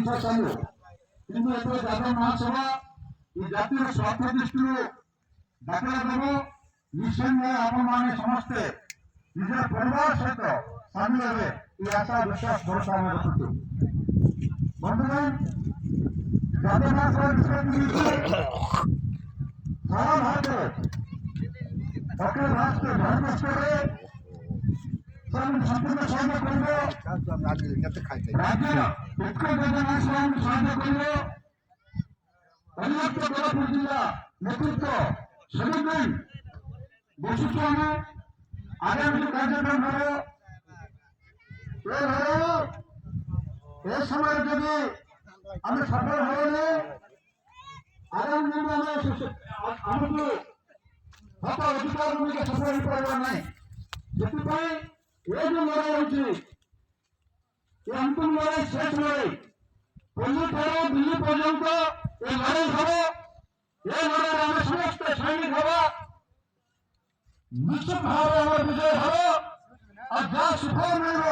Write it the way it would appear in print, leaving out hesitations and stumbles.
ସଂଖ୍ୟା ଚାଲୁ କିନ୍ତୁ ଏଥର ଜାତୀୟ ମହାସଭା ଏ ଜାତିର ସ୍ୱାର୍ଥ ଦୃଷ୍ଟିରୁ ଡାକରା ଦେବ ନିଶ୍ଚୟ ଆପଣମାନେ ସମସ୍ତେ ନିଜର ପରିବାର ସହିତ ସାମିଲ ହେବେ ଏ ଆଶା ବିଶ୍ୱାସ ଭରସା ଆମେ ରଖୁଛୁ। ବନ୍ଧୁଗଣ ଜାତୀୟ ମହାସଭା ନିଷ୍ପତ୍ତି ସାରା ଭାରତରେ ଅଖିଳ ଭାରତ ସ୍ତରରେ ସମ୍ପୂର୍ଣ୍ଣ ସହଯୋଗ କରିବ। ରାଜ୍ୟ ଉତ୍କଳ ଯୋଜନା ସଭାକୁ ସହଯୋଗ କରିବ। ଅନୁମତ କୋରାପୁଟ ଜିଲ୍ଲା ନେତୃତ୍ୱ ସବୁଦିନ ବସୁଛୁ ଆମେ ଆଗାମୀ ଯୋଉ କାର୍ଯ୍ୟକ୍ରମ ହବ ଏ ସମୟରେ ଯଦି ଆମେ ସଫଳ ହେବନି ଆଗାମୀ ଦିନ ଆମକୁ ହକ ଅଧିକାର ଗୁଡ଼ିକ ସଫଳ ହେଇପାରିବ ନାହିଁ। ସେଥିପାଇଁ ଏ ଯୋଉ ଲଢ଼ାଇ ହେଉଛି ଏ ଅନ୍ତିମ ଲଢ଼ାଇ ଶେଷ ଲଢ଼ାଇ ପଲ୍ଲୀଠାରୁ ଦିଲ୍ଲୀ ପର୍ଯ୍ୟନ୍ତ ଏ ଲଢ଼ାଇ ହବ। ଏ ଲଢ଼ାଇରେ ଆମେ ସମସ୍ତେ ସୈନିକ ହବା ନିଶ୍ଚିତ ଭାବରେ ଆମର ବିଜୟ ହବ। ଆଉ ଯାହା ସୁଫଳ ମିଳିବ